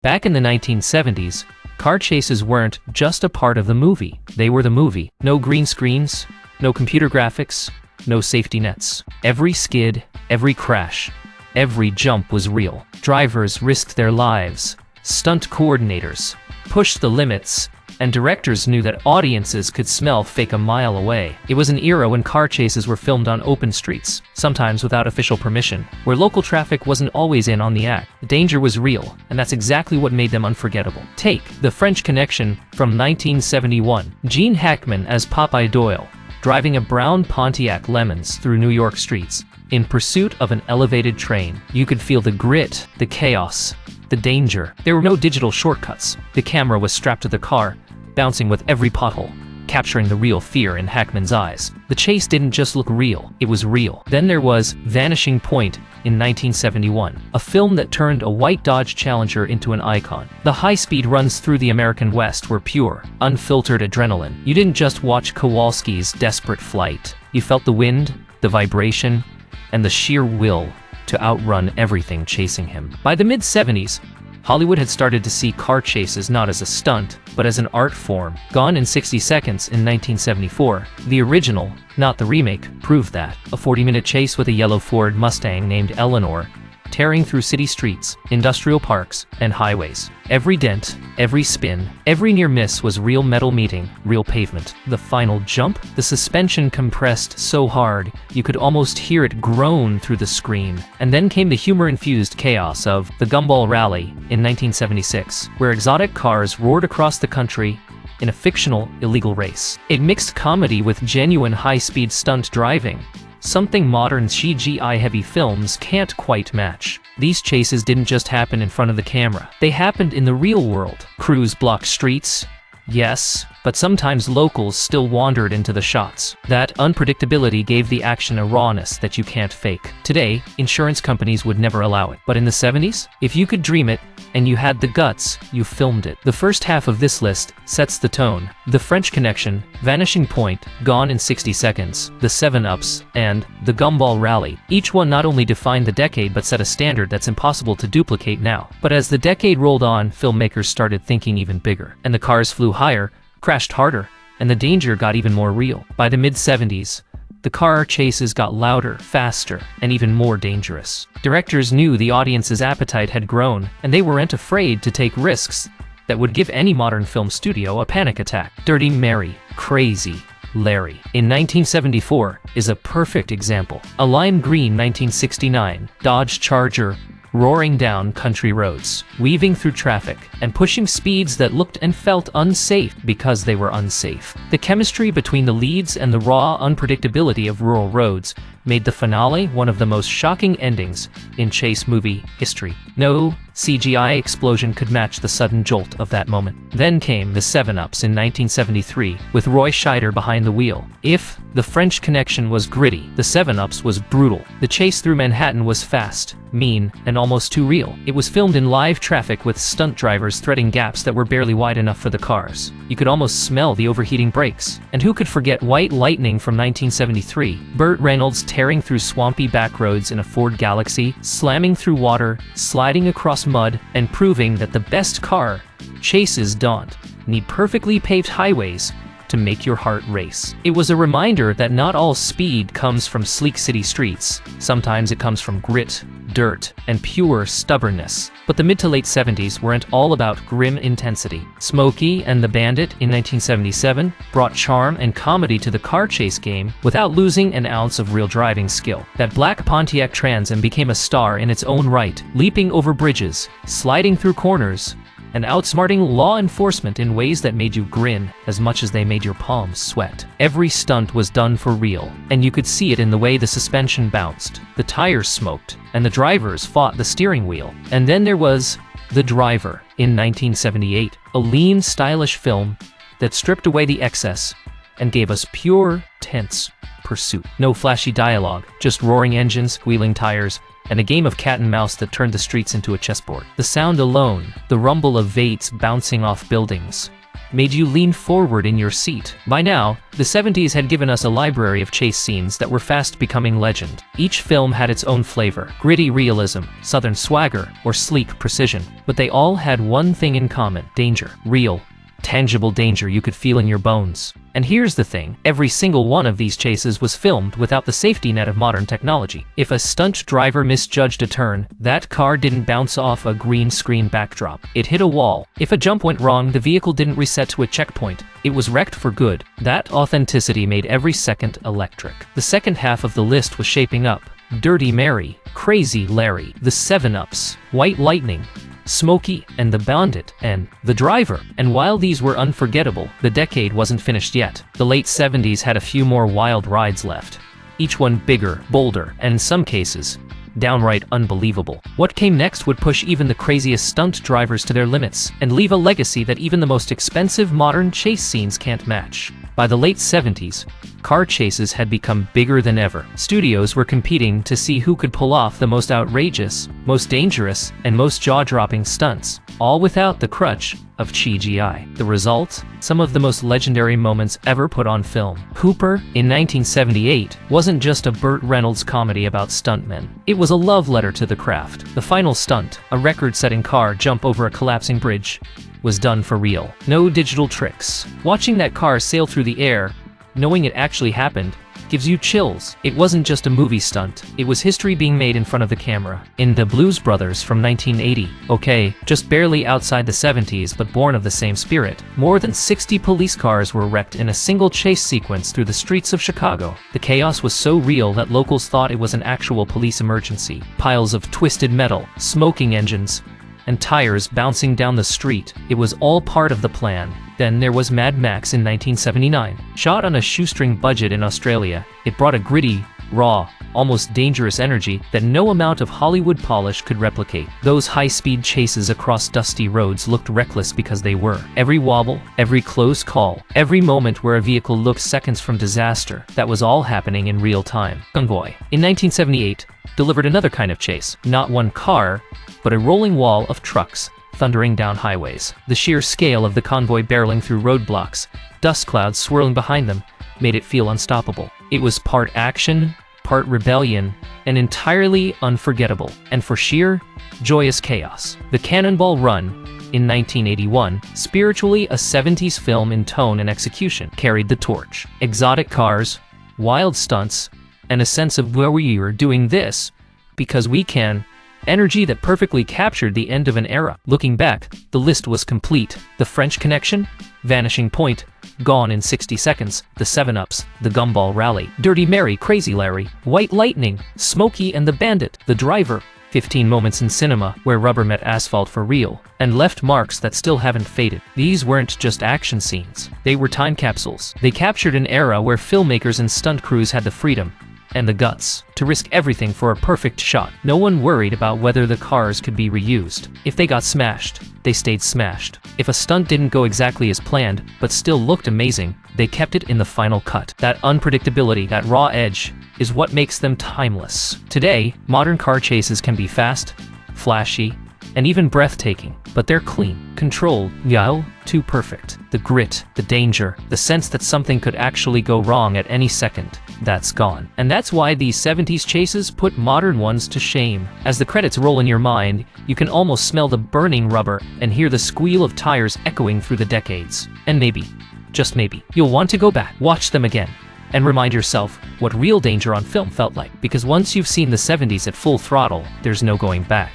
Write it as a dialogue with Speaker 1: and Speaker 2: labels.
Speaker 1: Back in the 1970s, car chases weren't just a part of the movie. They were the movie. No green screens, no computer graphics, no safety nets. Every skid, every crash, every jump was real. Drivers risked their lives. Stunt coordinators pushed the limits, and directors knew that audiences could smell fake a mile away. It was an era when car chases were filmed on open streets, sometimes without official permission, where local traffic wasn't always in on the act. The danger was real, and that's exactly what made them unforgettable. Take The French Connection from 1971. Gene Hackman as Popeye Doyle, driving a brown Pontiac Lemons through New York streets, in pursuit of an elevated train. You could feel the grit, the chaos, the danger. There were no digital shortcuts. The camera was strapped to the car, bouncing with every pothole, capturing the real fear in Hackman's eyes. The chase didn't just look real, it was real. Then there was Vanishing Point in 1971, a film that turned a white Dodge Challenger into an icon. The high-speed runs through the American West were pure, unfiltered adrenaline. You didn't just watch Kowalski's desperate flight. You felt the wind, the vibration, and the sheer will to outrun everything chasing him. By the mid-70s, Hollywood had started to see car chases not as a stunt, but as an art form. Gone in 60 Seconds in 1974, the original, not the remake, proved that. A 40-minute chase with a yellow Ford Mustang named Eleanor, tearing through city streets, industrial parks, and highways. Every dent, every spin, every near miss was real metal meeting real pavement. The final jump, the suspension compressed so hard you could almost hear it groan through the screen. And then came the humor-infused chaos of The Gumball Rally in 1976, where exotic cars roared across the country in a fictional, illegal race. It mixed comedy with genuine high-speed stunt driving, something modern CGI-heavy films can't quite match. These chases didn't just happen in front of the camera. They happened in the real world. Crews blocked streets, yes, but sometimes locals still wandered into the shots. That unpredictability gave the action a rawness that you can't fake. Today, insurance companies would never allow it. But in the 70s, if you could dream it, and you had the guts, you filmed it. The first half of this list sets the tone. The French Connection, Vanishing Point, Gone in 60 Seconds, The 7-Ups, and The Gumball Rally. Each one not only defined the decade but set a standard that's impossible to duplicate now. But as the decade rolled on, filmmakers started thinking even bigger. And the cars flew higher, crashed harder, and the danger got even more real. By the mid-70s, the car chases got louder, faster, and even more dangerous. Directors knew the audience's appetite had grown, and they weren't afraid to take risks that would give any modern film studio a panic attack. Dirty Mary, Crazy Larry in 1974 is a perfect example. A lime green 1969 Dodge Charger roaring down country roads, weaving through traffic, and pushing speeds that looked and felt unsafe because they were unsafe. The chemistry between the leads and the raw unpredictability of rural roads made the finale one of the most shocking endings in chase movie history. No CGI explosion could match the sudden jolt of that moment. Then came The 7-Ups in 1973, with Roy Scheider behind the wheel. If The French Connection was gritty, The 7-Ups was brutal. The chase through Manhattan was fast, mean, and almost too real. It was filmed in live traffic with stunt drivers threading gaps that were barely wide enough for the cars. You could almost smell the overheating brakes. And who could forget White Lightning from 1973? Burt Reynolds tearing through swampy backroads in a Ford Galaxy, slamming through water, sliding across mud, and proving that the best car chases don't need perfectly paved highways to make your heart race. It was a reminder that not all speed comes from sleek city streets. Sometimes it comes from grit, dirt, and pure stubbornness. But the mid to late 70s weren't all about grim intensity. Smokey and the Bandit in 1977 brought charm and comedy to the car chase game without losing an ounce of real driving skill. That black Pontiac Trans Am became a star in its own right, leaping over bridges, sliding through corners, and outsmarting law enforcement in ways that made you grin as much as they made your palms sweat. Every stunt was done for real, and you could see it in the way the suspension bounced, the tires smoked, and the drivers fought the steering wheel. And then there was The Driver in 1978, a lean, stylish film that stripped away the excess and gave us pure, tense pursuit. No flashy dialogue, just roaring engines, squealing tires, and a game of cat and mouse that turned the streets into a chessboard. The sound alone, the rumble of Vates bouncing off buildings, made you lean forward in your seat. By now, the 70s had given us a library of chase scenes that were fast becoming legend. Each film had its own flavor, gritty realism, southern swagger, or sleek precision. But they all had one thing in common: danger. Real, tangible danger you could feel in your bones. And here's the thing, every single one of these chases was filmed without the safety net of modern technology. If a stunt driver misjudged a turn, that car didn't bounce off a green screen backdrop. It hit a wall. If a jump went wrong, the vehicle didn't reset to a checkpoint. It was wrecked for good. That authenticity made every second electric. The second half of the list was shaping up. Dirty Mary, Crazy Larry, The 7-Ups, White Lightning, Smokey and the Bandit, and The Driver. And while these were unforgettable, the decade wasn't finished yet. The late 70s had a few more wild rides left. Each one bigger, bolder, and in some cases, downright unbelievable. What came next would push even the craziest stunt drivers to their limits, and leave a legacy that even the most expensive modern chase scenes can't match. By the late 70s, car chases had become bigger than ever. Studios were competing to see who could pull off the most outrageous, most dangerous, and most jaw-dropping stunts, all without the crutch of CGI. The result? Some of the most legendary moments ever put on film. Hooper, in 1978, wasn't just a Burt Reynolds comedy about stuntmen. It was a love letter to the craft. The final stunt, a record-setting car jump over a collapsing bridge, was done for real. No digital tricks. Watching that car sail through the air, knowing it actually happened, gives you chills. It wasn't just a movie stunt, it was history being made in front of the camera. In The Blues Brothers from 1980, okay, just barely outside the 70s but born of the same spirit, more than 60 police cars were wrecked in a single chase sequence through the streets of Chicago. The chaos was so real that locals thought it was an actual police emergency. Piles of twisted metal, smoking engines, and tires bouncing down the street. It was all part of the plan. Then there was Mad Max in 1979. Shot on a shoestring budget in Australia, it brought a gritty, raw, almost dangerous energy that no amount of Hollywood polish could replicate. Those high-speed chases across dusty roads looked reckless because they were. Every wobble, every close call, every moment where a vehicle looked seconds from disaster, that was all happening in real time. Convoy, in 1978, delivered another kind of chase. Not one car, but a rolling wall of trucks thundering down highways. The sheer scale of the convoy barreling through roadblocks, dust clouds swirling behind them, made it feel unstoppable. It was part action, part rebellion, and entirely unforgettable. And for sheer, joyous chaos, The Cannonball Run, in 1981, spiritually a 70s film in tone and execution, carried the torch. Exotic cars, wild stunts, and a sense of where we were doing this because we can. Energy that perfectly captured the end of an era. Looking back, the list was complete. The French Connection, Vanishing Point, gone in 60 seconds. The 7-Ups, The Gumball Rally, Dirty Mary, Crazy Larry, White Lightning, Smokey and the Bandit, The Driver, 15 moments in cinema where rubber met asphalt for real, and left marks that still haven't faded. These weren't just action scenes. They were time capsules. They captured an era where filmmakers and stunt crews had the freedom and the guts to risk everything for a perfect shot. No one worried about whether the cars could be reused. If they got smashed, they stayed smashed. If a stunt didn't go exactly as planned, but still looked amazing, they kept it in the final cut. That unpredictability, that raw edge, is what makes them timeless. Today, modern car chases can be fast, flashy, and even breathtaking, but they're clean, controlled, too perfect. The grit, the danger, the sense that something could actually go wrong at any second, that's gone. And that's why these 70s chases put modern ones to shame. As the credits roll in your mind, you can almost smell the burning rubber and hear the squeal of tires echoing through the decades. And maybe, just maybe, you'll want to go back, watch them again, and remind yourself what real danger on film felt like. Because once you've seen the 70s at full throttle, there's no going back.